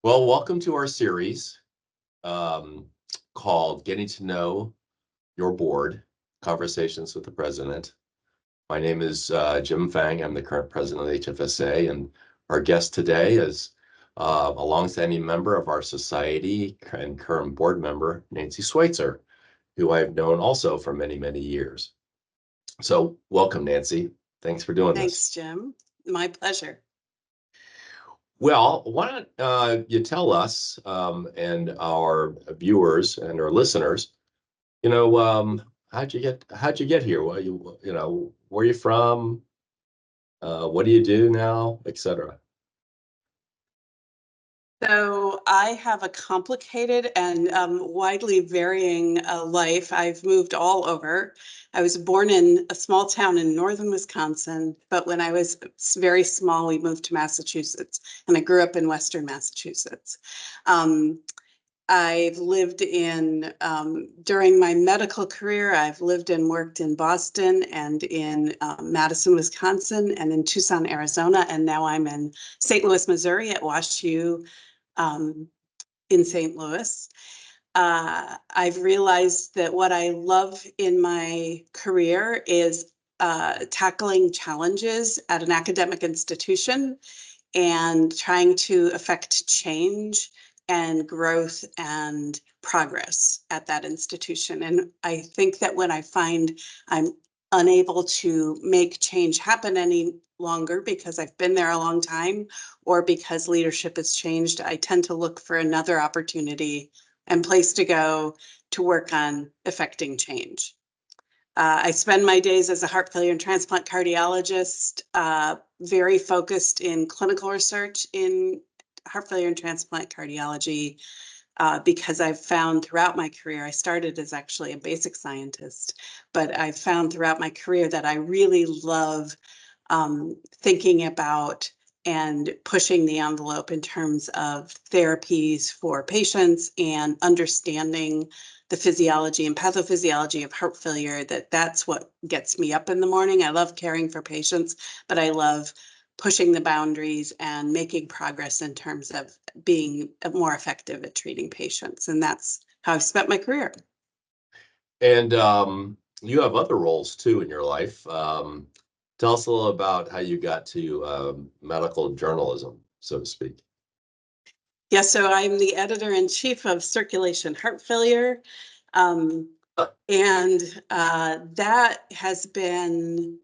Well, welcome to our series um, called Getting to Know Your Board, Conversations with the President. My name is Jim Fang. I'm the current president of the HFSA, and our guest today is a longstanding member of our society and current board member, Nancy Sweitzer, who I've known also for many, many years. So welcome, Nancy. Thanks for doing this. Thanks, Jim. My pleasure. Well, why don't you tell us and our viewers and our listeners, how'd you get here? Where you from? What do you do now, etc. So I have a complicated and widely varying life. I've moved all over. I was born in a small town in northern Wisconsin, but when I was very small, we moved to Massachusetts, and I grew up in western Massachusetts. I've lived during my medical career, I've lived and worked in Boston and in Madison, Wisconsin, and in Tucson, Arizona, and now I'm in St. Louis, Missouri at WashU in St. Louis. I've realized that what I love in my career is tackling challenges at an academic institution and trying to affect change and growth and progress at that institution. And I think that when I find I'm unable to make change happen any longer because I've been there a long time or because leadership has changed, I tend to look for another opportunity and place to go to work on affecting change. I spend my days as a heart failure and transplant cardiologist, very focused in clinical research in heart failure and transplant cardiology, because I've found throughout my career, I started as actually a basic scientist, but I've found throughout my career that I really love thinking about and pushing the envelope in terms of therapies for patients and understanding the physiology and pathophysiology of heart failure. That's what gets me up in the morning. I love caring for patients, but I love pushing the boundaries and making progress in terms of being more effective at treating patients. And that's how I've spent my career. And you have other roles too in your life. Tell us a little about how you got to medical journalism, so to speak. Yeah, so I'm the editor-in-chief of Circulation Heart Failure. And that has been,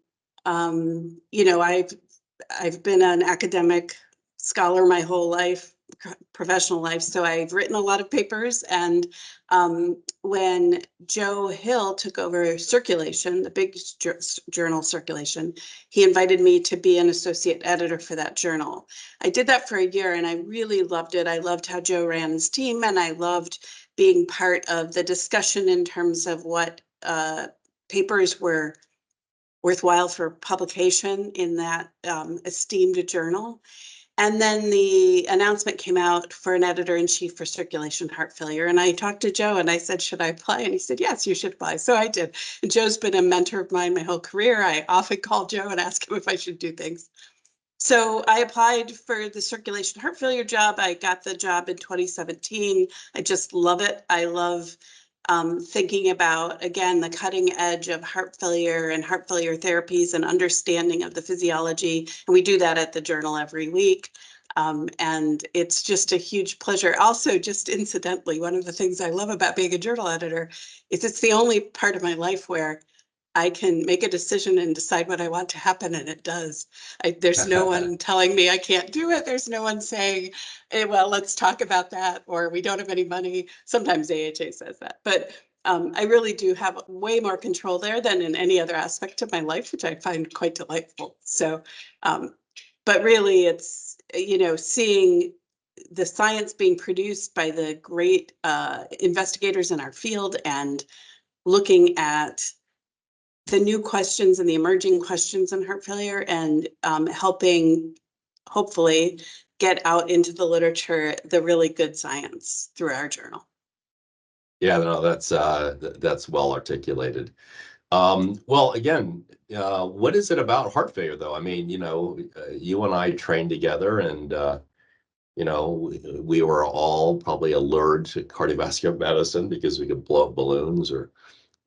I've been an academic scholar my whole life, professional life. So I've written a lot of papers. And when Joe Hill took over Circulation, the big journal Circulation, he invited me to be an associate editor for that journal. I did that for a year and I really loved it. I loved how Joe ran his team, and I loved being part of the discussion in terms of what papers were worthwhile for publication in that esteemed journal. And then the announcement came out for an editor-in-chief for Circulation Heart Failure. And I talked to Joe and I said, should I apply? And he said, yes, you should apply. So I did. And Joe's been a mentor of mine my whole career. I often call Joe and ask him if I should do things. So I applied for the Circulation Heart Failure job. I got the job in 2017. I just love it. I love thinking about, again, the cutting edge of heart failure and heart failure therapies and understanding of the physiology. And we do that at the journal every week. And it's just a huge pleasure. Also, just incidentally, one of the things I love about being a journal editor is it's the only part of my life where I can make a decision and decide what I want to happen, and it does. There's no one telling me I can't do it. There's no one saying, hey, well, let's talk about that, or we don't have any money. Sometimes AHA says that, but I really do have way more control there than in any other aspect of my life, which I find quite delightful. So, but really it's, seeing the science being produced by the great investigators in our field and looking at the new questions and the emerging questions in heart failure and helping, hopefully, get out into the literature the really good science through our journal. Yeah, no, that's well articulated. Well, again, what is it about heart failure, though? I mean, you and I trained together, and You know, we were all probably allured to cardiovascular medicine because we could blow up balloons or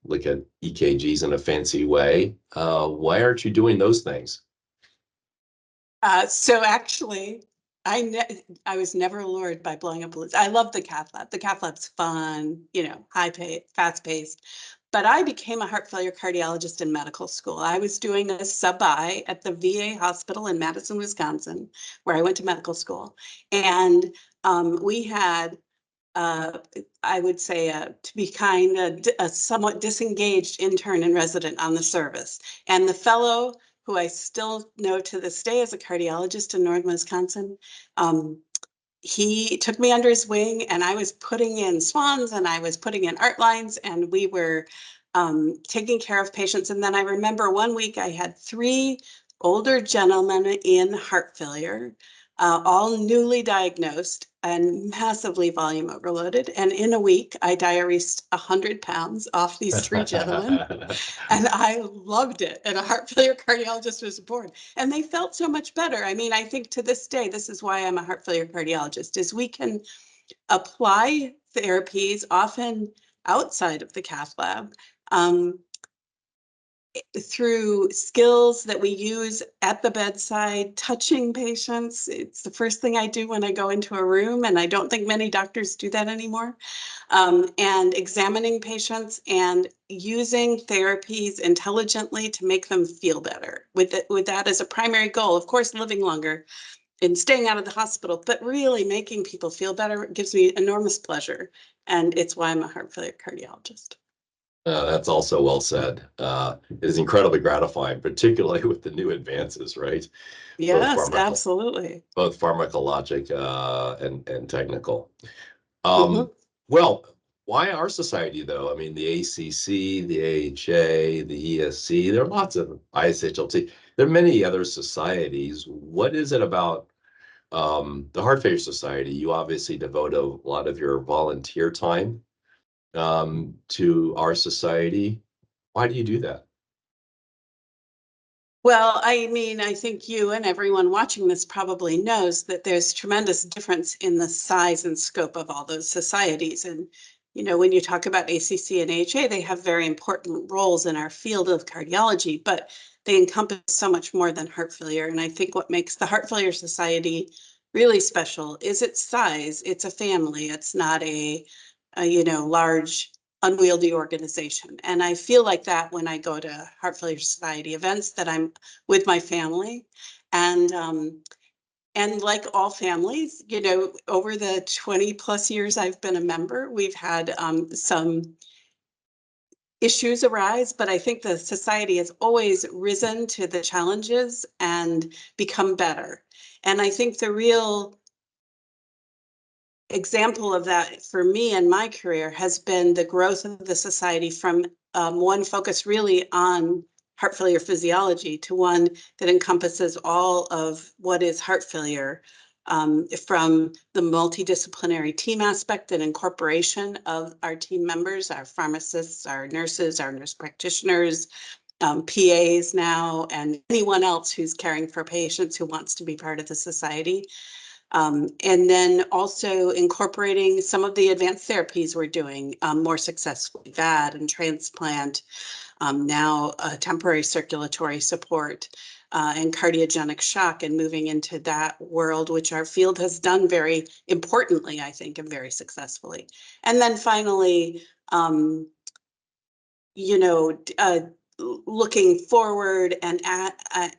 look at EKGs in a fancy way. Why aren't you doing those things? So actually, I was never lured by blowing up balloons. I love the cath lab. The cath lab's fun, you know, high pay, fast paced. But I became a heart failure cardiologist in medical school. I was doing a sub-I at the VA hospital in Madison, Wisconsin, where I went to medical school. And we had uh, I would say, to be kind, a somewhat disengaged intern and resident on the service. And the fellow who I still know to this day as a cardiologist in Northern Wisconsin, um, he took me under his wing, and I was putting in swans and I was putting in art lines, and we were taking care of patients. And then I remember one week I had 3 older gentlemen in heart failure, all newly diagnosed and massively volume overloaded. And in a week, I diuresed 100 pounds off these 3 gentlemen. And I loved it. And a heart failure cardiologist was born. And they felt so much better. I mean, I think to this day, this is why I'm a heart failure cardiologist, is we can apply therapies often outside of the cath lab, um, through skills that we use at the bedside, touching patients. It's the first thing I do when I go into a room, and I don't think many doctors do that anymore. And examining patients and using therapies intelligently to make them feel better, with that as a primary goal. Of course, living longer and staying out of the hospital, but really making people feel better gives me enormous pleasure. And it's why I'm a heart failure cardiologist. That's also well said. It is incredibly gratifying, particularly with the new advances, right? Both Yes, pharmacal, absolutely. both pharmacologic and technical. Um, Mhm. well, why our society though? I mean, the ACC, the AHA, the ESC, there are lots of ISHLT. There are many other societies. What is it about the Heart Failure Society? You obviously devote a lot of your volunteer time to our society. Why do you do that? Well, I mean, I think you and everyone watching this probably knows that there's tremendous difference in the size and scope of all those societies. And, you know, when you talk about ACC and AHA, they have very important roles in our field of cardiology, but they encompass so much more than heart failure. And I think what makes the Heart Failure Society really special is its size. It's a family. It's not a you know, large unwieldy organization. And I feel like that when I go to Heart Failure Society events, that I'm with my family. And and like all families, you know, over the 20 plus years I've been a member, we've had some issues arise, but I think the society has always risen to the challenges and become better. And I think the real example of that for me and my career has been the growth of the society from one focus really on heart failure physiology to one that encompasses all of what is heart failure, from the multidisciplinary team aspect and incorporation of our team members, our pharmacists, our nurse practitioners, PAs now, and anyone else who's caring for patients who wants to be part of the society. And then also incorporating some of the advanced therapies we're doing more successfully, VAD and transplant, now temporary circulatory support, and cardiogenic shock, and moving into that world, which our field has done very importantly, I think, and very successfully. And then finally, you know, looking forward and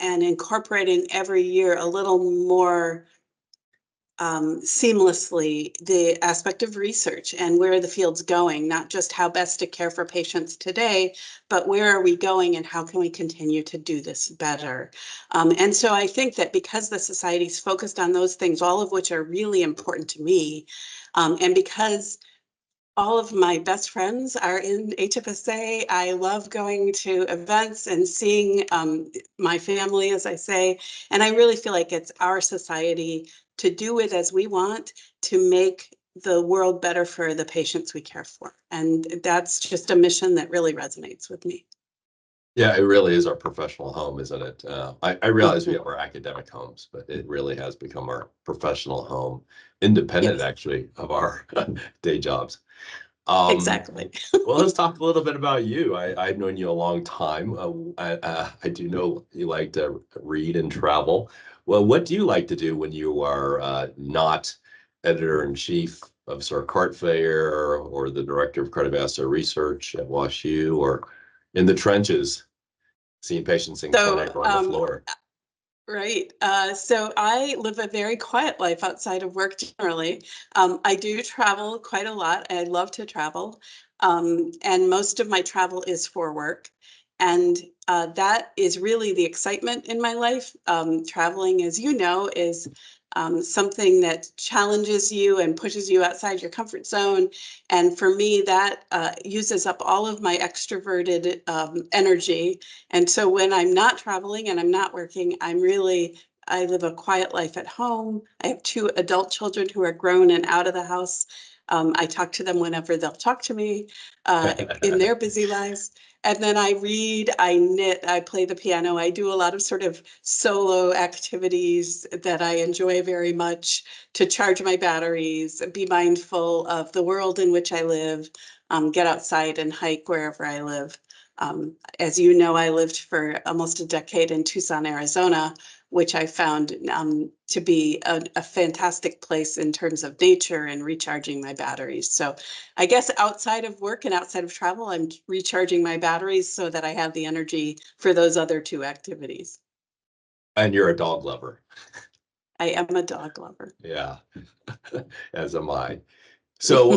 incorporating every year a little more seamlessly the aspect of research and where the field's going, not just how best to care for patients today, but where are we going and how can we continue to do this better? And so I think that because the society's focused on those things, all of which are really important to me, and because all of my best friends are in HFSA. I love going to events and seeing my family, as I say, and I really feel like it's our society to do it as we want to make the world better for the patients we care for. And that's just a mission that really resonates with me. Yeah, it really is our professional home, isn't it? I realize we Mhm. have our academic homes, but it really has become our professional home, independent Yes, actually of our day jobs. Um, exactly. well, let's talk a little bit about you. I've known you a long time. I do know you like to read and travel. Well, what do you like to do when you are not editor-in-chief of Sir Cart Fair or the director of cardiovascular research at WashU or in the trenches, seeing patients in So, clinic or on the floor? right. So I live a very quiet life outside of work generally. I do travel quite a lot. I love to travel. And most of my travel is for work. And that is really the excitement in my life. Traveling, as you know, is something that challenges you and pushes you outside your comfort zone. And for me, that uses up all of my extroverted energy. And so when I'm not traveling and I'm not working, I live a quiet life at home. I have two adult children who are grown and out of the house. I talk to them whenever they'll talk to me in their busy lives. And then I read, I knit, I play the piano. I do a lot of sort of solo activities that I enjoy very much to charge my batteries, be mindful of the world in which I live, get outside and hike wherever I live. As you know, I lived for almost a decade in Tucson, Arizona, which I found to be a fantastic place in terms of nature and recharging my batteries. So I guess outside of work and outside of travel, I'm recharging my batteries so that I have the energy for those other two activities. And you're a dog lover. I am a dog lover. Yeah, as am I. So,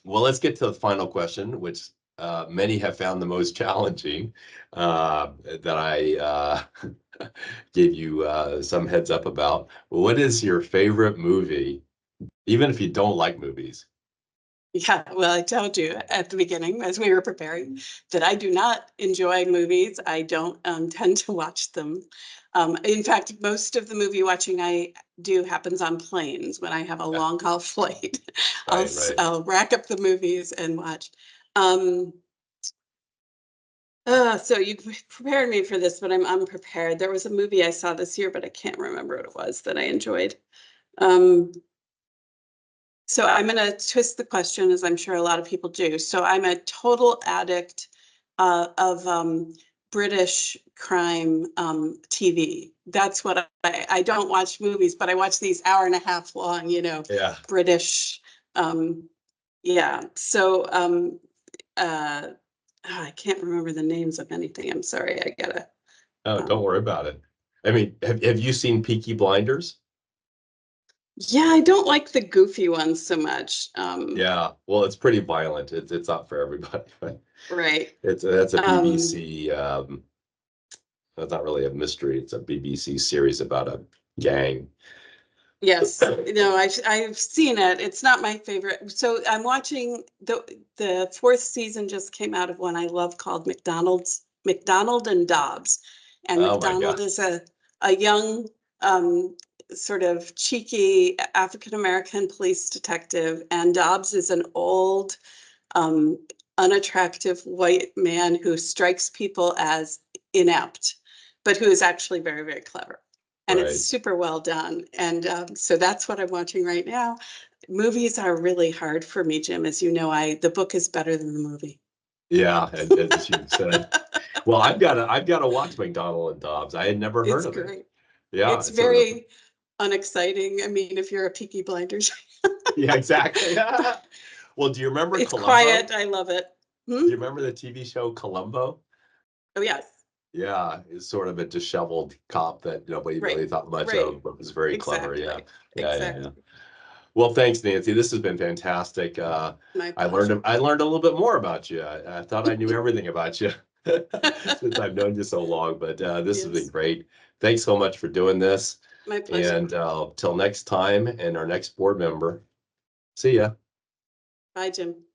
well, let's get to the final question, which many have found the most challenging, that I gave you some heads up about. What is your favorite movie, even if you don't like movies? Yeah, well, I told you at the beginning as we were preparing that I do not enjoy movies. I don't tend to watch them. In fact, most of the movie watching I do happens on planes when I have a Yeah, long haul flight. right, right. I'll rack up the movies and watch. Um, so you prepared me for this, but I'm unprepared. There was a movie I saw this year, but I can't remember what it was that I enjoyed. Um, so I'm going to twist the question, as I'm sure a lot of people do. So I'm a total addict of British crime TV. That's what I don't watch movies, but I watch these hour and a half long, Yeah. British. Um, yeah. So I can't remember the names of anything. I'm sorry. I gotta. Oh, don't Um, worry about it. I mean, have you seen Peaky Blinders? yeah, I don't like the goofy ones so much. Yeah, well, it's pretty violent. It's not for everybody, but Right. it's that's a Um, BBC. That's not really a mystery. It's a BBC series about a gang. Yes, no, I've seen it. It's not my favorite. So I'm watching the fourth season just came out of one I love called McDonald and Dobbs. And Oh my McDonald God. is a young um, sort of cheeky African American police detective, and Dobbs is an old um, unattractive white man who strikes people as inept, but who is actually very, very clever. And it's Right. super well done. And so that's what I'm watching right now. Movies are really hard for me, Jim. As you know, the book is better than the movie. Yeah, and as you said, well, I've got to watch McDonald and Dobbs. I had never heard It's of it. great. Yeah, It's it's sort of. very unexciting. I mean, if you're a Peaky Blinders, Yeah, exactly. Well, do you remember it's Columbo? quiet. I love it. Hmm? Do you remember the TV show Columbo? Oh, yes. Yeah, it's sort of a disheveled cop that nobody Right. really thought much Right. of, but was very clever. Yeah, Exactly. yeah, yeah, yeah. Exactly. Well, thanks, Nancy. This has been fantastic. My I learned pleasure. I learned a little bit more about you. I thought I knew everything about you since I've known you so long, but this has been Yes. great. Thanks so much for doing this. My pleasure. And till next time and our next board member, see ya. Bye, Jim.